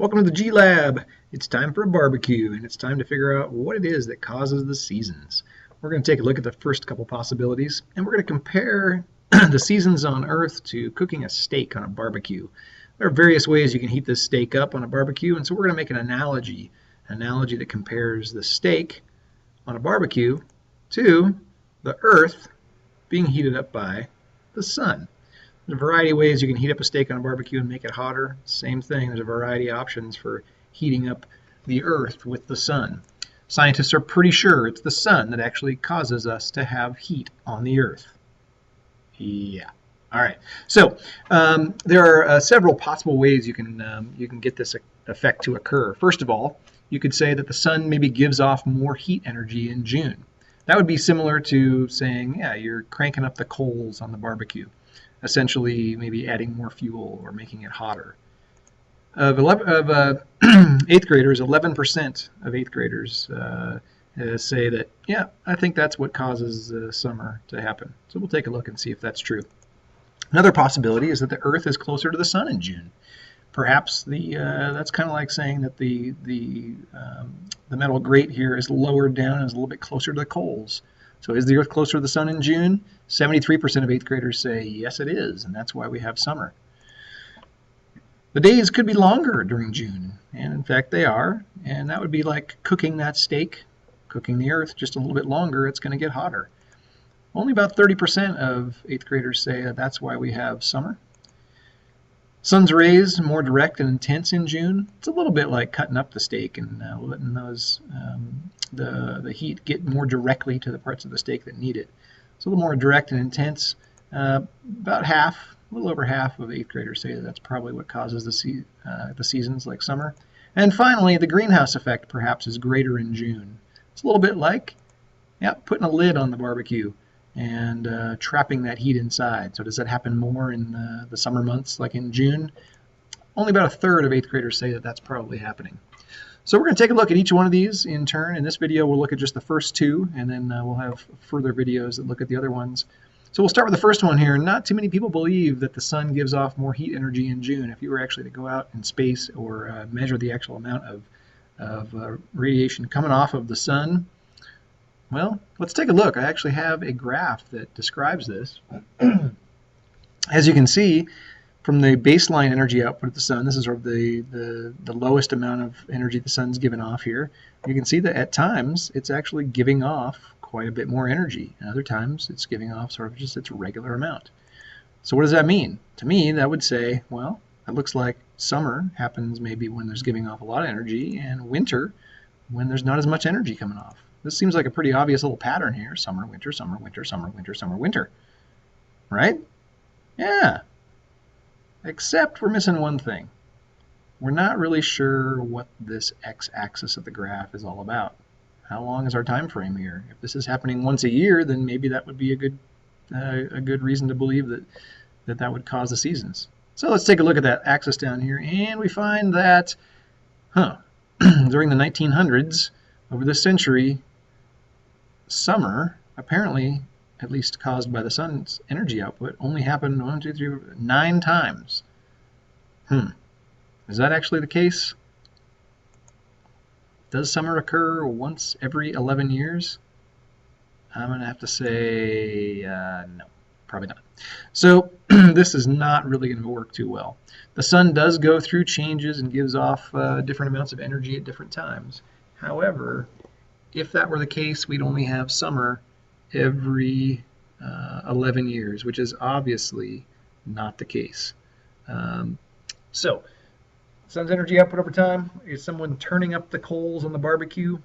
Welcome to the G Lab. It's time for a barbecue, and it's time to figure out what it is that causes the seasons. We're going to take a look at the first couple possibilities, and we're going to compare the seasons on Earth to cooking a steak on a barbecue. There are various ways you can heat this steak up on a barbecue, and so we're going to make an analogy that compares the steak on a barbecue to the Earth being heated up by the sun. There's a variety of ways you can heat up a steak on a barbecue and make it hotter. Same thing, there's a variety of options for heating up the Earth with the sun. Scientists are pretty sure it's the sun that actually causes us to have heat on the Earth. Yeah. All right. So there are several possible ways you can get this effect to occur. First of all, you could say that the sun maybe gives off more heat energy in June. That would be similar to saying, yeah, you're cranking up the coals on the barbecue. Essentially maybe adding more fuel or making it hotter. Of 8th graders, 11% of 8th graders say that, yeah, I think that's what causes summer to happen. So we'll take a look and see if that's true. Another possibility is that the Earth is closer to the sun in June. Perhaps that's kind of like saying that the metal grate here is lowered down and is a little bit closer to the coals. So is the Earth closer to the sun in June? 73% of 8th graders say yes, it is, and that's why we have summer. The days could be longer during June, and in fact they are, and that would be like cooking that steak, cooking the Earth just a little bit longer, it's going to get hotter. Only about 30% of 8th graders say that's why we have summer. Sun's rays more direct and intense in June. It's a little bit like cutting up the steak and letting the heat get more directly to the parts of the steak that need it. It's a little more direct and intense. About half, a little over half of 8th graders say that's probably what causes the seasons like summer. And finally, the greenhouse effect perhaps is greater in June. It's a little bit like putting a lid on the barbecue and trapping that heat inside. So does that happen more in the summer months like in June? Only about a third of 8th graders say that that's probably happening. So we're going to take a look at each one of these in turn. In this video, we'll look at just the first two, and then we'll have further videos that look at the other ones. So we'll start with the first one here. Not too many people believe that the sun gives off more heat energy in June. If you were actually to go out in space or measure the actual amount of radiation coming off of the sun, well, let's take a look. I actually have a graph that describes this. As you can see, from the baseline energy output of the sun, this is sort of the lowest amount of energy the sun's given off here. You can see that at times it's actually giving off quite a bit more energy, and other times it's giving off sort of just its regular amount. So what does that mean? To me, that would say, well, it looks like summer happens maybe when there's giving off a lot of energy, and winter when there's not as much energy coming off. This seems like a pretty obvious little pattern here. Summer, winter, summer, winter, summer, winter, summer, winter. Right? Yeah. Except we're missing one thing. We're not really sure what this x-axis of the graph is all about. How long is our time frame here? If this is happening once a year, then maybe that would be a good reason to believe that would cause the seasons. So let's take a look at that axis down here, and we find that, during the 1900s, over this century, summer, apparently, at least caused by the sun's energy output, only happened 1, 2, 3, 9 times. Is that actually the case? Does summer occur once every 11 years? I'm going to have to say no, probably not. So this is not really going to work too well. The sun does go through changes and gives off different amounts of energy at different times. However, if that were the case, we'd only have summer every 11 years, which is obviously not the case. So, sun's energy output over time, is someone turning up the coals on the barbecue?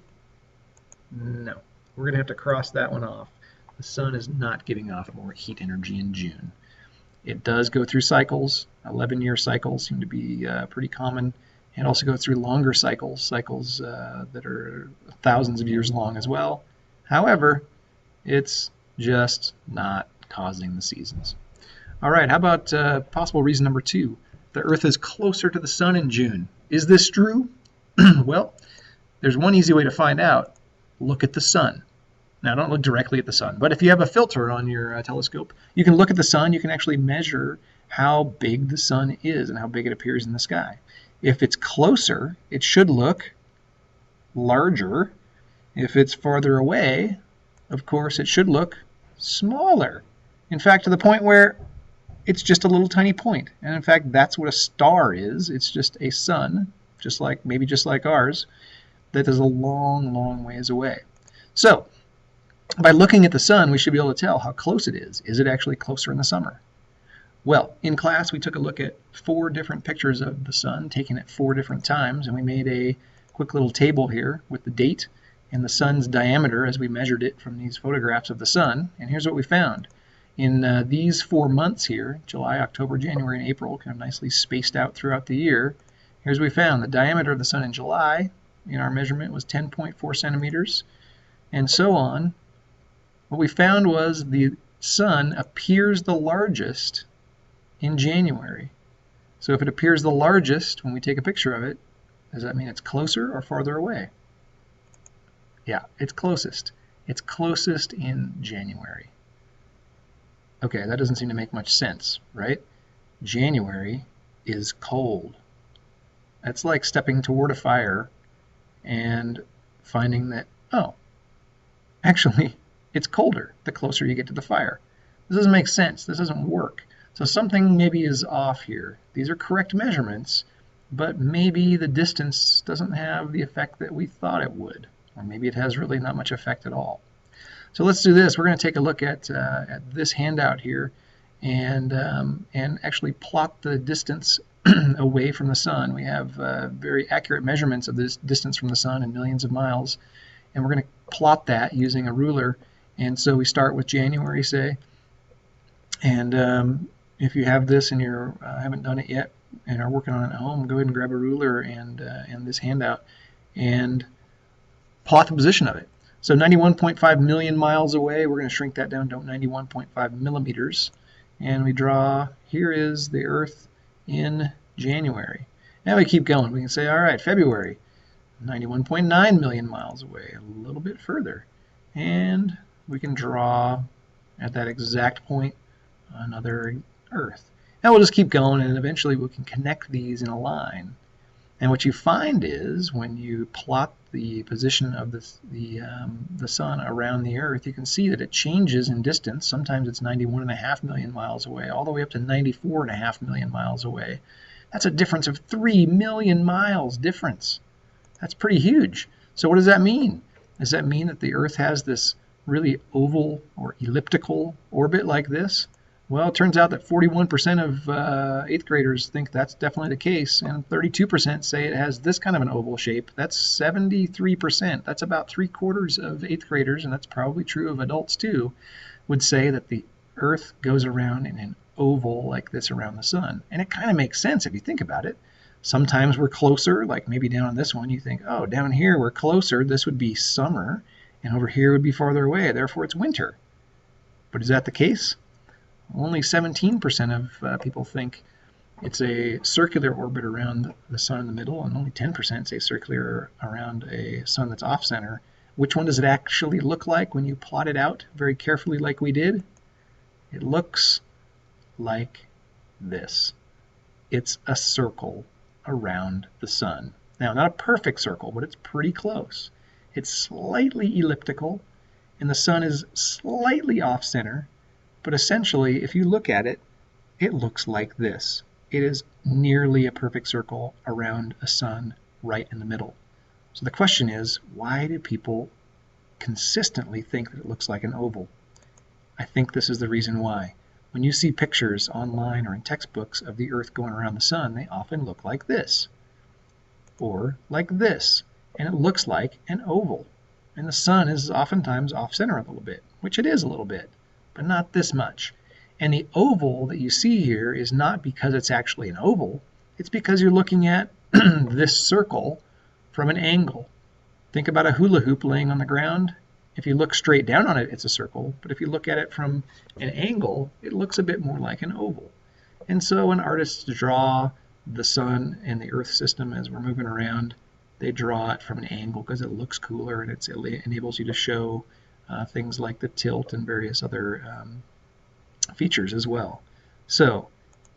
No. We're going to have to cross that one off. The sun is not giving off more heat energy in June. It does go through cycles. 11-year cycles seem to be pretty common, and also go through longer cycles that are thousands of years long as well. However, it's just not causing the seasons. All right, how about possible reason number 2? The Earth is closer to the sun in June. Is this true? Well, there's one easy way to find out. Look at the sun. Now, don't look directly at the sun, but if you have a filter on your telescope, you can look at the sun. You can actually measure how big the sun is and how big it appears in the sky. If it's closer, it should look larger. If it's farther away, of course, it should look smaller. In fact, to the point where it's just a little tiny point. And in fact, that's what a star is. It's just a sun, maybe just like ours, that is a long, long ways away. So, by looking at the sun, we should be able to tell how close it is. Is it actually closer in the summer? Well, in class, we took a look at 4 different pictures of the sun taken at 4 different times, and we made a quick little table here with the date and the sun's diameter as we measured it from these photographs of the sun. And here's what we found. In these 4 months here, July, October, January, and April, kind of nicely spaced out throughout the year, here's what we found. The diameter of the sun in July in our measurement was 10.4 centimeters, and so on. What we found was the sun appears the largest in January. So if it appears the largest when we take a picture of it, does that mean it's closer or farther away? Yeah, it's closest. It's closest in January. Okay, that doesn't seem to make much sense, right? January is cold. That's like stepping toward a fire and finding that, oh, actually, it's colder the closer you get to the fire. This doesn't make sense. This doesn't work. So something maybe is off here. These are correct measurements, but maybe the distance doesn't have the effect that we thought it would, or maybe it has really not much effect at all. So let's do this. We're going to take a look at this handout here and actually plot the distance away from the sun. We have very accurate measurements of this distance from the sun in millions of miles, and we're going to plot that using a ruler. And so we start with January, say, and if you have this and you haven't done it yet and are working on it at home, go ahead and grab a ruler and this handout and plot the position of it. So 91.5 million miles away, we're going to shrink that down to 91.5 millimeters. And we draw, here is the Earth in January. Now we keep going. We can say, all right, February, 91.9 million miles away, a little bit further. And we can draw at that exact point another Earth. Now we'll just keep going, and eventually we can connect these in a line. And what you find is when you plot the position of the sun around the Earth, you can see that it changes in distance. Sometimes it's 91.5 million miles away, all the way up to 94.5 million miles away. That's a difference of 3 million miles difference. That's pretty huge. So what does that mean? Does that mean that the Earth has this really oval or elliptical orbit like this? Well, it turns out that 41% of 8th graders think that's definitely the case, and 32% say it has this kind of an oval shape. That's 73%. That's about 3/4 of 8th graders, and that's probably true of adults too, would say that the Earth goes around in an oval like this around the sun. And it kind of makes sense if you think about it. Sometimes we're closer, like maybe down on this one, you think, oh, down here we're closer, this would be summer, and over here would be farther away, therefore it's winter. But is that the case? Only 17% of people think it's a circular orbit around the sun in the middle, and only 10% say circular around a sun that's off-center. Which one does it actually look like when you plot it out very carefully like we did? It looks like this. It's a circle around the sun. Now, not a perfect circle, but it's pretty close. It's slightly elliptical, and the sun is slightly off-center. But essentially, if you look at it, it looks like this. It is nearly a perfect circle around a sun right in the middle. So the question is, why do people consistently think that it looks like an oval? I think this is the reason why. When you see pictures online or in textbooks of the Earth going around the sun, they often look like this, or like this, and it looks like an oval. And the sun is oftentimes off-center a little bit, which it is a little bit, but not this much. And the oval that you see here is not because it's actually an oval, it's because you're looking at this circle from an angle. Think about a hula hoop laying on the ground. If you look straight down on it, it's a circle, but if you look at it from an angle, it looks a bit more like an oval. And so when artists draw the sun and the Earth system as we're moving around, they draw it from an angle because it looks cooler and it enables you to show things like the tilt and various other features as well. So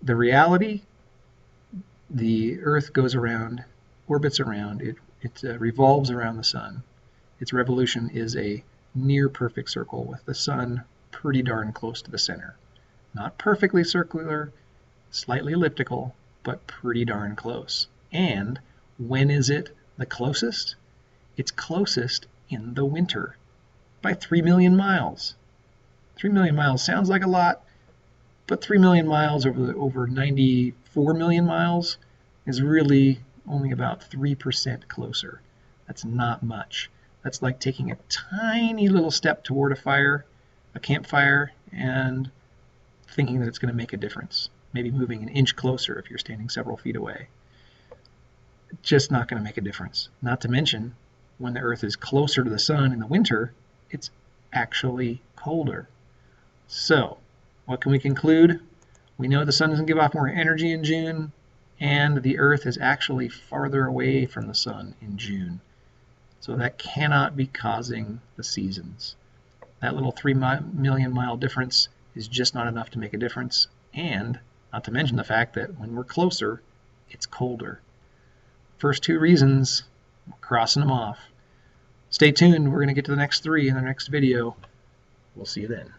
the reality, the Earth goes around, orbits around, it revolves around the sun. Its revolution is a near perfect circle with the sun pretty darn close to the center. Not perfectly circular, slightly elliptical, but pretty darn close. And when is it the closest? It's closest in the winter by 3 million miles. 3 million miles sounds like a lot, but 3 million miles over 94 million miles is really only about 3% closer. That's not much. That's like taking a tiny little step toward a campfire, and thinking that it's going to make a difference. Maybe moving an inch closer if you're standing several feet away. Just not going to make a difference. Not to mention, when the Earth is closer to the sun in the winter, it's actually colder. So, what can we conclude? We know the sun doesn't give off more energy in June, and the Earth is actually farther away from the sun in June. So that cannot be causing the seasons. That little 3 million mile difference is just not enough to make a difference, and not to mention the fact that when we're closer, it's colder. First two reasons, we're crossing them off. Stay tuned, we're going to get to the next three in the next video. We'll see you then.